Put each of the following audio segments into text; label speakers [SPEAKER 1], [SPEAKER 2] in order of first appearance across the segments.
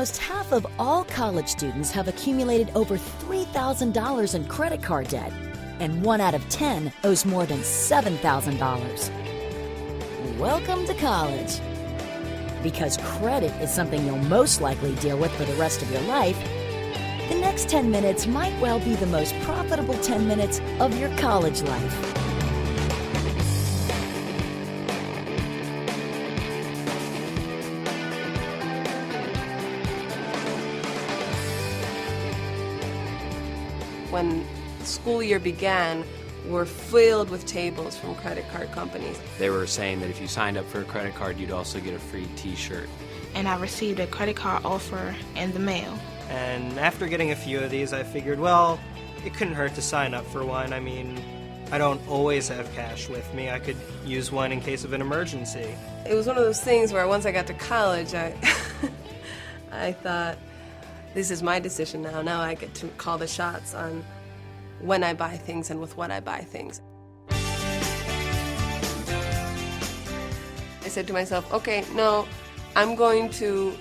[SPEAKER 1] Almost half of all college students have accumulated over $3,000 in credit card debt, and 1 out of 10 owes more than $7,000. Welcome to college. Because credit is something you'll most likely deal with for the rest of your life, the next 10 minutes might well be the most profitable 10 minutes of your college life.
[SPEAKER 2] When the school year began, were filled with tables from credit card companies.
[SPEAKER 3] They were saying that if you signed up for a credit card, you'd also get a free t-shirt.
[SPEAKER 4] And I received a credit card offer in the mail.
[SPEAKER 5] And after getting a few of these, I figured, well, it couldn't hurt to sign up for one. I mean, I don't always have cash with me. I could use one in case of an emergency.
[SPEAKER 2] It was one of those things where once I got to college, I thought, this is my decision now. Now I get to call the shots on when I buy things and with what I buy things. I said to myself, okay, no, I'm going to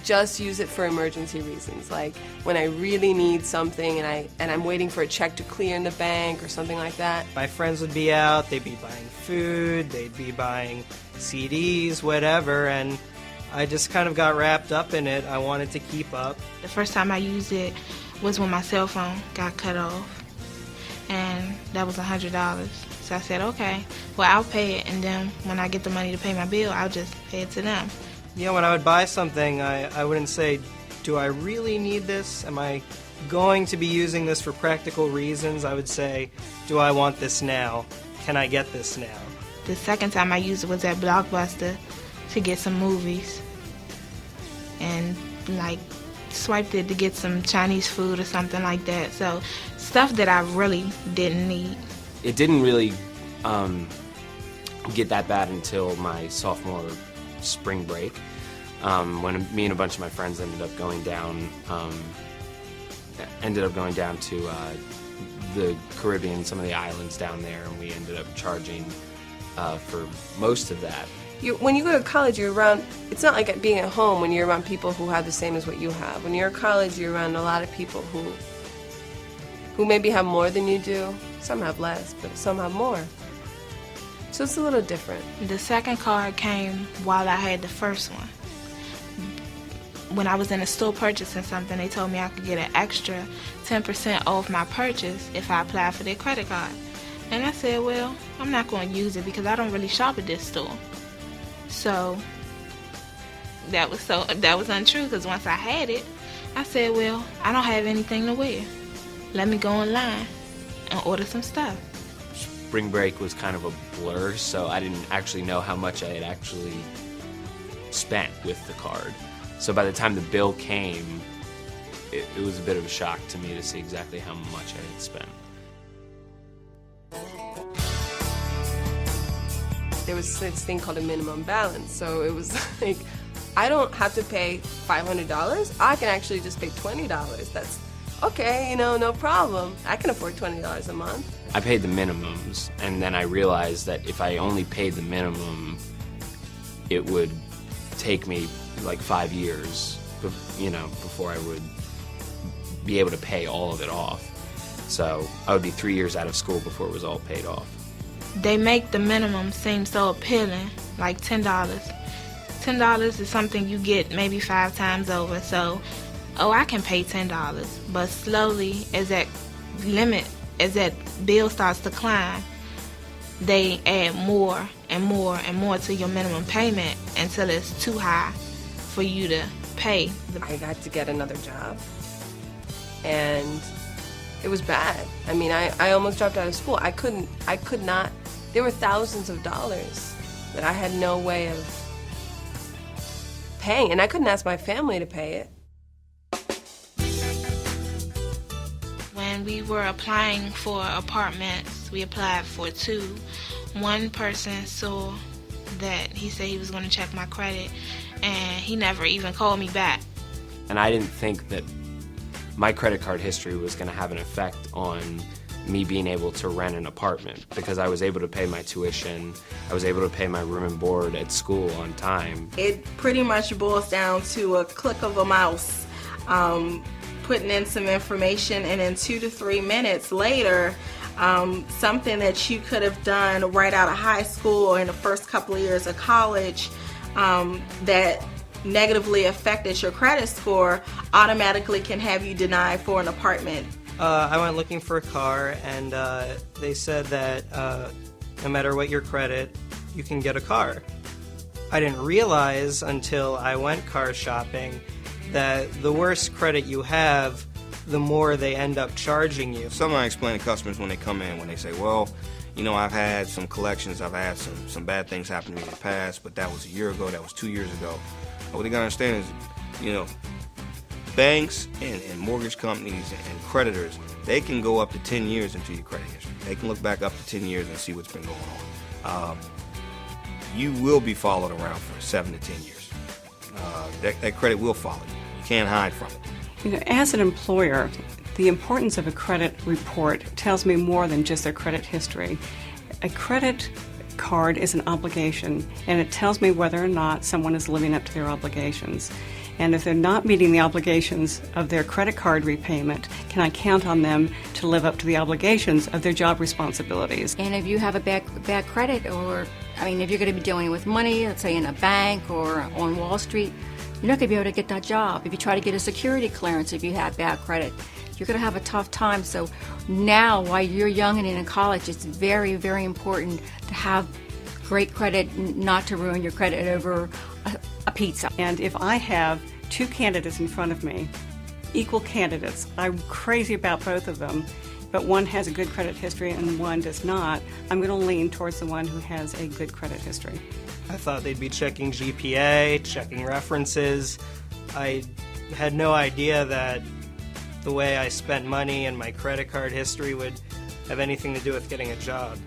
[SPEAKER 2] just use it for emergency reasons, like when I really need something and I'm waiting for a check to clear in the bank or something like that.
[SPEAKER 5] My friends would be out, they'd be buying food, they'd be buying CDs, whatever, and I just kind of got wrapped up in it. I wanted to keep up.
[SPEAKER 4] The first time I used it was when my cell phone got cut off, and that was $100. So I said, okay, well, I'll pay it, and then when I get the money to pay my bill, I'll just pay it to them.
[SPEAKER 5] Yeah, when I would buy something, I wouldn't say, do I really need this? Am I going to be using this for practical reasons? I would say, do I want this now? Can I get this now?
[SPEAKER 4] The second time I used it was at Blockbuster to get some movies, and like swiped it to get some Chinese food or something like that. So stuff that I really didn't need.
[SPEAKER 3] It didn't really get that bad until my sophomore spring break, when me and a bunch of my friends ended up going down to the Caribbean, some of the islands down there, and we ended up charging for most of that.
[SPEAKER 2] When you go to college, you're around, it's not like being at home when you're around people who have the same as what you have. When you're at college, you're around a lot of people who maybe have more than you do. Some have less, but some have more. So it's a little different.
[SPEAKER 4] The second card came while I had the first one. When I was in a store purchasing something, they told me I could get an extra 10% off my purchase if I applied for their credit card. And I said, well, I'm not going to use it because I don't really shop at this store. So that was untrue, because once I had it, I said, well, I don't have anything to wear. Let me go online and order some stuff.
[SPEAKER 3] Spring break was kind of a blur, so I didn't actually know how much I had actually spent with the card. So by the time the bill came, it was a bit of a shock to me to see exactly how much I had spent.
[SPEAKER 2] There was this thing called a minimum balance, so it was like, I don't have to pay $500, I can actually just pay $20. That's okay, no problem. I can afford $20 a month.
[SPEAKER 3] I paid the minimums, and then I realized that if I only paid the minimum, it would take me like 5 years, before I would be able to pay all of it off. So I would be 3 years out of school before it was all paid off.
[SPEAKER 4] They make the minimum seem so appealing, like $10. $10 is something you get maybe 5 times over, so, I can pay $10. But slowly, as that bill starts to climb, they add more and more and more to your minimum payment until it's too high for you to pay.
[SPEAKER 2] I got to get another job, and it was bad. I mean, I almost dropped out of school. I could not. There were thousands of dollars that I had no way of paying, and I couldn't ask my family to pay it.
[SPEAKER 4] When we were applying for apartments, we applied for 2. One person saw that he said he was going to check my credit, and he never even called me back.
[SPEAKER 3] And I didn't think that my credit card history was going to have an effect on me being able to rent an apartment because I was able to pay my tuition, I was able to pay my room and board at school on time.
[SPEAKER 6] It pretty much boils down to a click of a mouse, putting in some information, and in 2 to 3 minutes later, something that you could have done right out of high school or in the first couple of years of college that negatively affected your credit score automatically can have you denied for an apartment.
[SPEAKER 5] I went looking for a car, and they said that no matter what your credit, you can get a car. I didn't realize until I went car shopping that the worse credit you have, the more they end up charging you.
[SPEAKER 7] Something I explain to customers when they come in, when they say, well, you know, I've had some collections, I've had some bad things happen to me in the past, but that was a year ago, that was 2 years ago. What they gotta understand is, you know, banks and mortgage companies and creditors, they can go up to 10 years into your credit history. They can look back up to 10 years and see what's been going on. You will be followed around for 7 to 10 years. That credit will follow you. You can't hide from it.
[SPEAKER 8] You know, as an employer, the importance of a credit report tells me more than just their credit history. A credit card is an obligation, and it tells me whether or not someone is living up to their obligations. And if they're not meeting the obligations of their credit card repayment, can I count on them to live up to the obligations of their job responsibilities?
[SPEAKER 9] And if you have a bad credit, or, I mean, if you're going to be dealing with money, let's say in a bank or on Wall Street, you're not going to be able to get that job. If you try to get a security clearance, if you have bad credit, you're going to have a tough time. So now, while you're young and in college, it's very, very important to have great credit, not to ruin your credit over a pizza.
[SPEAKER 8] And if I have two candidates in front of me, equal candidates, I'm crazy about both of them, but one has a good credit history and one does not, I'm going to lean towards the one who has a good credit history.
[SPEAKER 5] I thought they'd be checking GPA, checking references. I had no idea that the way I spent money and my credit card history would have anything to do with getting a job.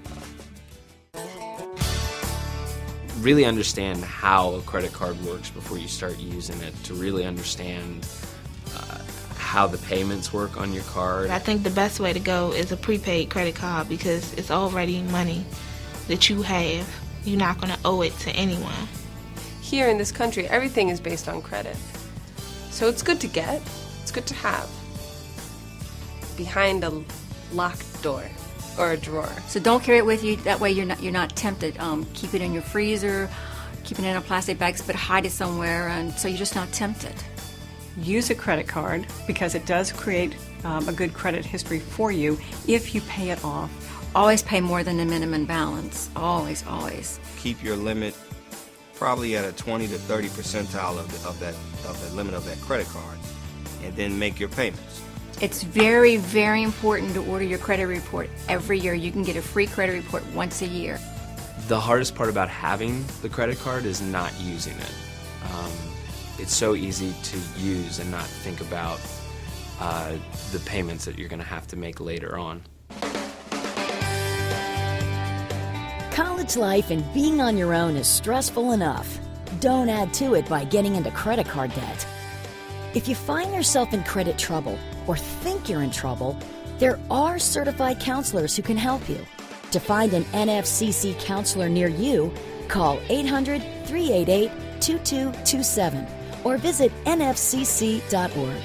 [SPEAKER 3] Really understand how a credit card works before you start using it, to really understand how the payments work on your card.
[SPEAKER 4] I think the best way to go is a prepaid credit card because it's already money that you have. You're not going to owe it to anyone.
[SPEAKER 2] Here in this country, everything is based on credit. So it's good to get, it's good to have behind a locked door or a drawer.
[SPEAKER 9] So don't carry it with you. That way you're not tempted. Keep it in your freezer, keep it in a plastic bag, but hide it somewhere, and so you're just not tempted.
[SPEAKER 8] Use a credit card because it does create a good credit history for you if you pay it off.
[SPEAKER 9] Always pay more than the minimum balance. Always, always.
[SPEAKER 7] Keep your limit probably at a 20 to 30 percentile of the limit of that credit card, and then make your payments.
[SPEAKER 9] It's very, very important to order your credit report every year. You can get a free credit report once a year.
[SPEAKER 3] The hardest part about having the credit card is not using it. It's so easy to use and not think about the payments that you're going to have to make later on.
[SPEAKER 1] College life and being on your own is stressful enough. Don't add to it by getting into credit card debt. If you find yourself in credit trouble or think you're in trouble, there are certified counselors who can help you. To find an NFCC counselor near you, call 800-388-2227 or visit nfcc.org.